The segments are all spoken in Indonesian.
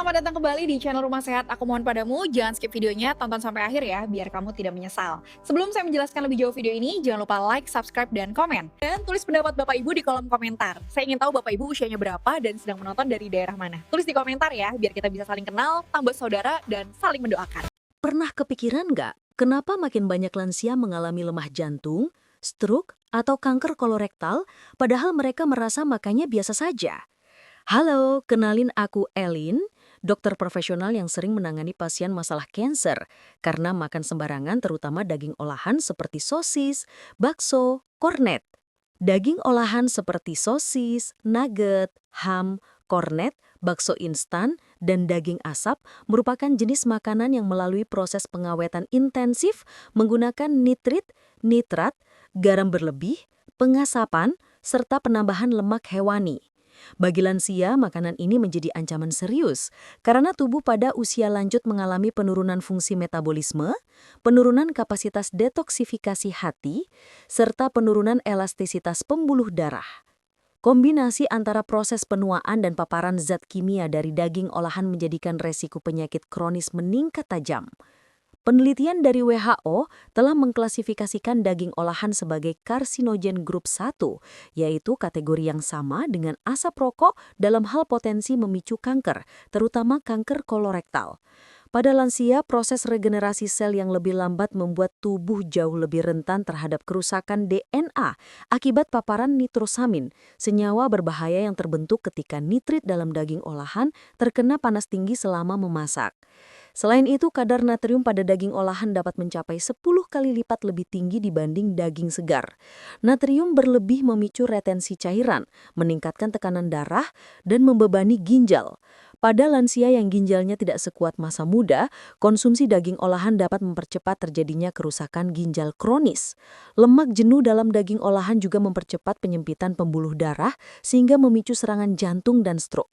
selamat datang kembali di channel Rumah Sehat. Aku mohon padamu, jangan skip videonya, tonton sampai akhir ya, biar kamu tidak menyesal. Sebelum saya menjelaskan lebih jauh video ini, jangan lupa like, subscribe, dan komen. Dan tulis pendapat Bapak Ibu di kolom komentar. Saya ingin tahu Bapak Ibu usianya berapa dan sedang menonton dari daerah mana. Tulis di komentar ya, biar kita bisa saling kenal, tambah saudara, dan saling mendoakan. Pernah kepikiran nggak, kenapa makin banyak lansia mengalami lemah jantung, stroke, atau kanker kolorektal, padahal mereka merasa makannya biasa saja? Halo, kenalin aku Elin, dokter profesional yang sering menangani pasien masalah kanker karena makan sembarangan terutama daging olahan seperti sosis, bakso, kornet. Daging olahan seperti sosis, nugget, ham, kornet, bakso instan, dan daging asap merupakan jenis makanan yang melalui proses pengawetan intensif menggunakan nitrit, nitrat, garam berlebih, pengasapan, serta penambahan lemak hewani. Bagi lansia, makanan ini menjadi ancaman serius karena tubuh pada usia lanjut mengalami penurunan fungsi metabolisme, penurunan kapasitas detoksifikasi hati, serta penurunan elastisitas pembuluh darah. Kombinasi antara proses penuaan dan paparan zat kimia dari daging olahan menjadikan resiko penyakit kronis meningkat tajam. Penelitian dari WHO telah mengklasifikasikan daging olahan sebagai karsinogen grup 1, yaitu kategori yang sama dengan asap rokok dalam hal potensi memicu kanker, terutama kanker kolorektal. Pada lansia, proses regenerasi sel yang lebih lambat membuat tubuh jauh lebih rentan terhadap kerusakan DNA akibat paparan nitrosamin, senyawa berbahaya yang terbentuk ketika nitrit dalam daging olahan terkena panas tinggi selama memasak. Selain itu, kadar natrium pada daging olahan dapat mencapai 10 kali lipat lebih tinggi dibanding daging segar. Natrium berlebih memicu retensi cairan, meningkatkan tekanan darah, dan membebani ginjal. Pada lansia yang ginjalnya tidak sekuat masa muda, konsumsi daging olahan dapat mempercepat terjadinya kerusakan ginjal kronis. Lemak jenuh dalam daging olahan juga mempercepat penyempitan pembuluh darah sehingga memicu serangan jantung dan stroke.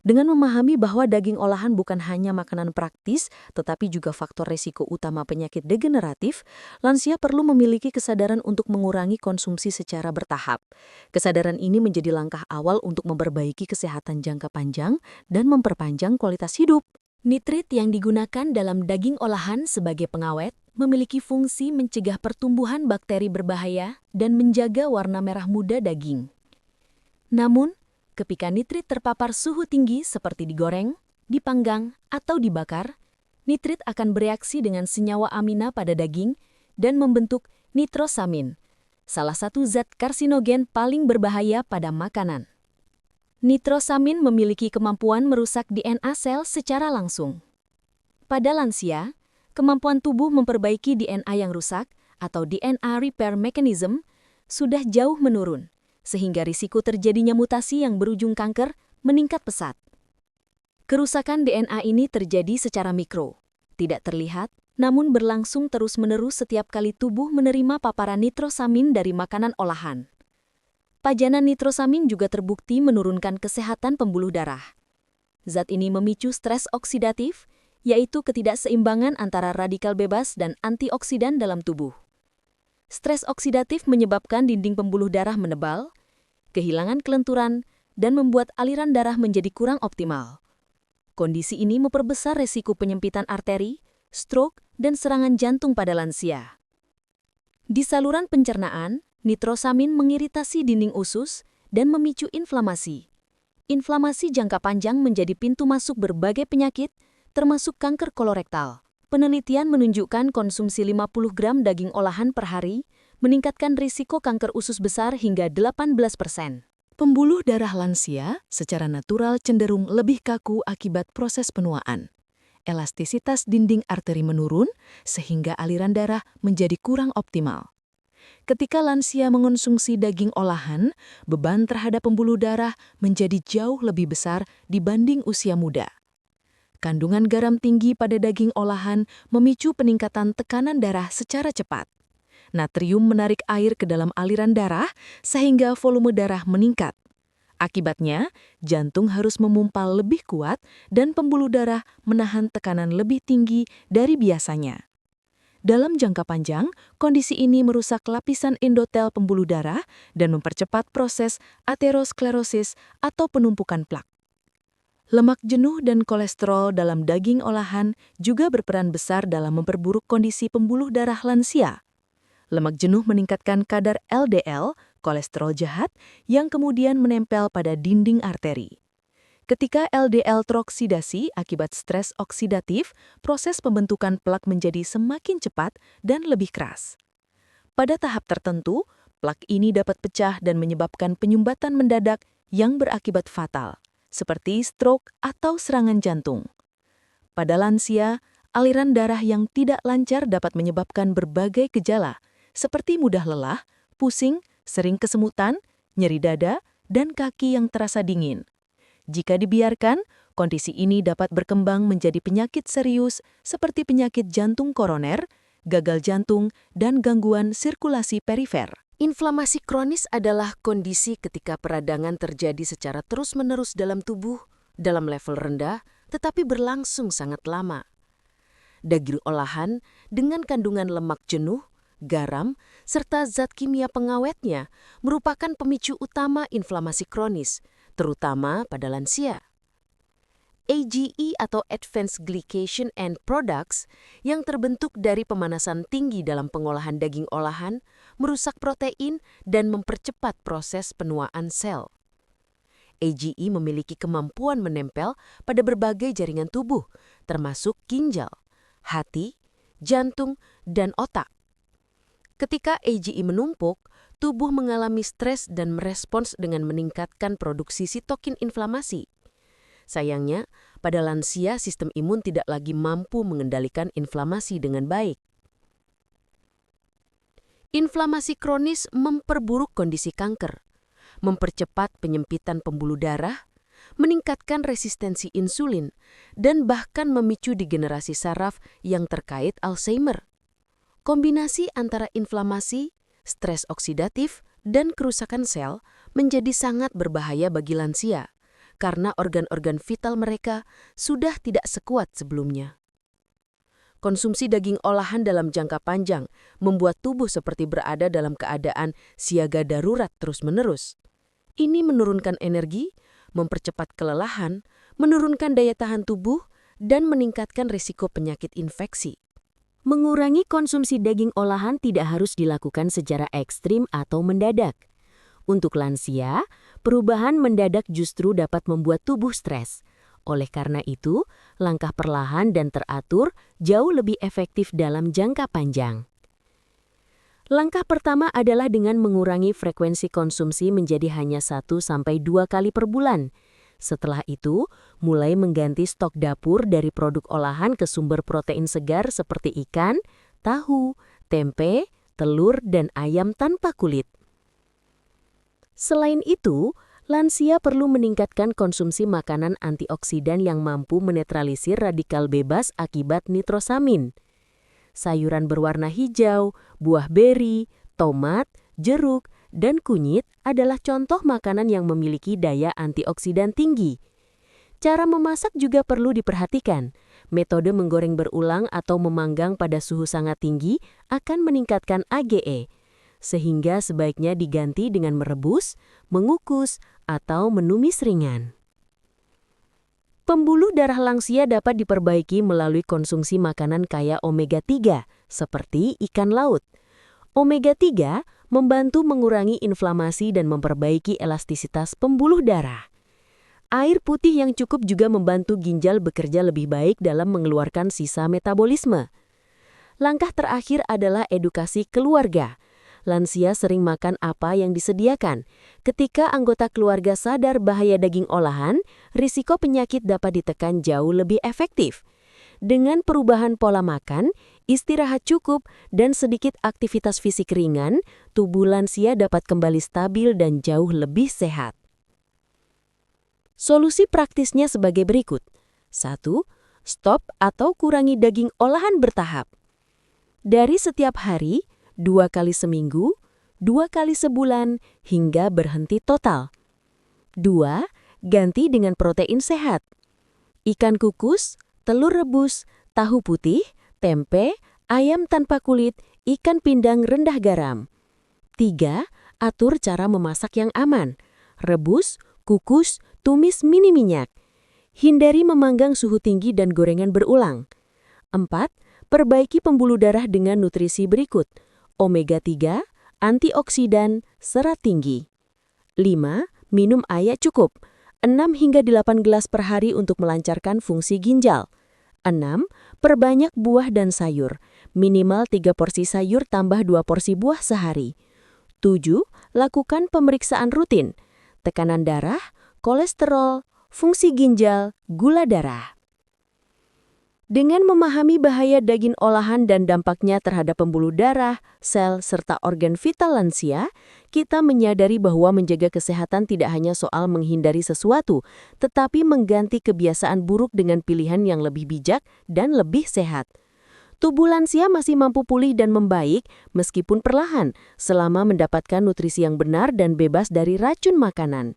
Dengan memahami bahwa daging olahan bukan hanya makanan praktis, tetapi juga faktor resiko utama penyakit degeneratif, lansia perlu memiliki kesadaran untuk mengurangi konsumsi secara bertahap. Kesadaran ini menjadi langkah awal untuk memperbaiki kesehatan jangka panjang dan memperpanjang kualitas hidup. Nitrit yang digunakan dalam daging olahan sebagai pengawet memiliki fungsi mencegah pertumbuhan bakteri berbahaya dan menjaga warna merah muda daging. Namun, ketika nitrit terpapar suhu tinggi seperti digoreng, dipanggang, atau dibakar, nitrit akan bereaksi dengan senyawa amina pada daging dan membentuk nitrosamin, salah satu zat karsinogen paling berbahaya pada makanan. Nitrosamin memiliki kemampuan merusak DNA sel secara langsung. Pada lansia, kemampuan tubuh memperbaiki DNA yang rusak atau DNA repair mechanism sudah jauh menurun, sehingga risiko terjadinya mutasi yang berujung kanker meningkat pesat. Kerusakan DNA ini terjadi secara mikro, tidak terlihat, namun berlangsung terus-menerus setiap kali tubuh menerima paparan nitrosamin dari makanan olahan. Pajanan nitrosamin juga terbukti menurunkan kesehatan pembuluh darah. Zat ini memicu stres oksidatif, yaitu ketidakseimbangan antara radikal bebas dan antioksidan dalam tubuh. Stres oksidatif menyebabkan dinding pembuluh darah menebal, kehilangan kelenturan, dan membuat aliran darah menjadi kurang optimal. Kondisi ini memperbesar resiko penyempitan arteri, stroke, dan serangan jantung pada lansia. Di saluran pencernaan, nitrosamin mengiritasi dinding usus dan memicu inflamasi. Inflamasi jangka panjang menjadi pintu masuk berbagai penyakit, termasuk kanker kolorektal. Penelitian menunjukkan konsumsi 50 gram daging olahan per hari meningkatkan risiko kanker usus besar hingga 18%. Pembuluh darah lansia secara natural cenderung lebih kaku akibat proses penuaan. Elastisitas dinding arteri menurun sehingga aliran darah menjadi kurang optimal. Ketika lansia mengonsumsi daging olahan, beban terhadap pembuluh darah menjadi jauh lebih besar dibanding usia muda. Kandungan garam tinggi pada daging olahan memicu peningkatan tekanan darah secara cepat. Natrium menarik air ke dalam aliran darah sehingga volume darah meningkat. Akibatnya, jantung harus memumpal lebih kuat dan pembuluh darah menahan tekanan lebih tinggi dari biasanya. Dalam jangka panjang, kondisi ini merusak lapisan endotel pembuluh darah dan mempercepat proses aterosklerosis atau penumpukan plak. Lemak jenuh dan kolesterol dalam daging olahan juga berperan besar dalam memperburuk kondisi pembuluh darah lansia. Lemak jenuh meningkatkan kadar LDL, kolesterol jahat, yang kemudian menempel pada dinding arteri. Ketika LDL teroksidasi akibat stres oksidatif, proses pembentukan plak menjadi semakin cepat dan lebih keras. Pada tahap tertentu, plak ini dapat pecah dan menyebabkan penyumbatan mendadak yang berakibat fatal, seperti stroke atau serangan jantung. Pada lansia, aliran darah yang tidak lancar dapat menyebabkan berbagai gejala, seperti mudah lelah, pusing, sering kesemutan, nyeri dada, dan kaki yang terasa dingin. Jika dibiarkan, kondisi ini dapat berkembang menjadi penyakit serius seperti penyakit jantung koroner, gagal jantung, dan gangguan sirkulasi perifer. Inflamasi kronis adalah kondisi ketika peradangan terjadi secara terus-menerus dalam tubuh, dalam level rendah, tetapi berlangsung sangat lama. Daging olahan dengan kandungan lemak jenuh, garam, serta zat kimia pengawetnya merupakan pemicu utama inflamasi kronis, terutama pada lansia. AGE atau Advanced Glycation End Products yang terbentuk dari pemanasan tinggi dalam pengolahan daging olahan merusak protein dan mempercepat proses penuaan sel. AGE memiliki kemampuan menempel pada berbagai jaringan tubuh, termasuk ginjal, hati, jantung, dan otak. Ketika AGE menumpuk, tubuh mengalami stres dan merespons dengan meningkatkan produksi sitokin inflamasi. Sayangnya, pada lansia sistem imun tidak lagi mampu mengendalikan inflamasi dengan baik. Inflamasi kronis memperburuk kondisi kanker, mempercepat penyempitan pembuluh darah, meningkatkan resistensi insulin, dan bahkan memicu degenerasi saraf yang terkait Alzheimer. Kombinasi antara inflamasi, stres oksidatif, dan kerusakan sel menjadi sangat berbahaya bagi lansia karena organ-organ vital mereka sudah tidak sekuat sebelumnya. Konsumsi daging olahan dalam jangka panjang membuat tubuh seperti berada dalam keadaan siaga darurat terus-menerus. Ini menurunkan energi, mempercepat kelelahan, menurunkan daya tahan tubuh, dan meningkatkan risiko penyakit infeksi. Mengurangi konsumsi daging olahan tidak harus dilakukan secara ekstrim atau mendadak. Untuk lansia, perubahan mendadak justru dapat membuat tubuh stres. Oleh karena itu, langkah perlahan dan teratur jauh lebih efektif dalam jangka panjang. Langkah pertama adalah dengan mengurangi frekuensi konsumsi menjadi hanya 1-2 kali per bulan. Setelah itu, mulai mengganti stok dapur dari produk olahan ke sumber protein segar seperti ikan, tahu, tempe, telur, dan ayam tanpa kulit. Selain itu, lansia perlu meningkatkan konsumsi makanan antioksidan yang mampu menetralisir radikal bebas akibat nitrosamin. Sayuran berwarna hijau, buah beri, tomat, jeruk, dan kunyit adalah contoh makanan yang memiliki daya antioksidan tinggi. Cara memasak juga perlu diperhatikan. Metode menggoreng berulang atau memanggang pada suhu sangat tinggi akan meningkatkan AGE, sehingga sebaiknya diganti dengan merebus, mengukus, atau menumis ringan. Pembuluh darah lansia dapat diperbaiki melalui konsumsi makanan kaya omega 3, seperti ikan laut. Omega 3 membantu mengurangi inflamasi dan memperbaiki elastisitas pembuluh darah. Air putih yang cukup juga membantu ginjal bekerja lebih baik dalam mengeluarkan sisa metabolisme. Langkah terakhir adalah edukasi keluarga. Lansia sering makan apa yang disediakan. Ketika anggota keluarga sadar bahaya daging olahan, risiko penyakit dapat ditekan jauh lebih efektif. Dengan perubahan pola makan, istirahat cukup, dan sedikit aktivitas fisik ringan, tubuh lansia dapat kembali stabil dan jauh lebih sehat. Solusi praktisnya sebagai berikut. 1. Stop atau kurangi daging olahan bertahap. Dari setiap hari, 2 kali seminggu, 2 kali sebulan, hingga berhenti total. 2. Ganti dengan protein sehat. Ikan kukus, telur rebus, tahu putih, tempe, ayam tanpa kulit, ikan pindang rendah garam. 3. Atur cara memasak yang aman. Rebus, kukus, tumis minim minyak. Hindari memanggang suhu tinggi dan gorengan berulang. 4. Perbaiki pembuluh darah dengan nutrisi berikut: omega 3, antioksidan, serat tinggi. 5. Minum air cukup, 6 hingga 8 gelas per hari untuk melancarkan fungsi ginjal. 6. Perbanyak buah dan sayur, minimal 3 porsi sayur tambah 2 porsi buah sehari. 7. Lakukan pemeriksaan rutin, tekanan darah, kolesterol, fungsi ginjal, gula darah. Dengan memahami bahaya daging olahan dan dampaknya terhadap pembuluh darah, sel, serta organ vital lansia, kita menyadari bahwa menjaga kesehatan tidak hanya soal menghindari sesuatu, tetapi mengganti kebiasaan buruk dengan pilihan yang lebih bijak dan lebih sehat. Tubuh lansia masih mampu pulih dan membaik meskipun perlahan, selama mendapatkan nutrisi yang benar dan bebas dari racun makanan.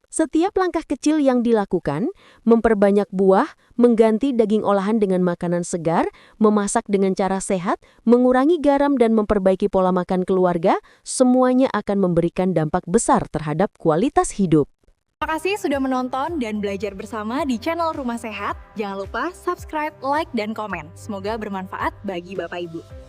Setiap langkah kecil yang dilakukan, memperbanyak buah, mengganti daging olahan dengan makanan segar, memasak dengan cara sehat, mengurangi garam dan memperbaiki pola makan keluarga, semuanya akan memberikan dampak besar terhadap kualitas hidup. Terima kasih sudah menonton dan belajar bersama di channel Rumah Sehat. Jangan lupa subscribe, like, dan komen. Semoga bermanfaat bagi Bapak Ibu.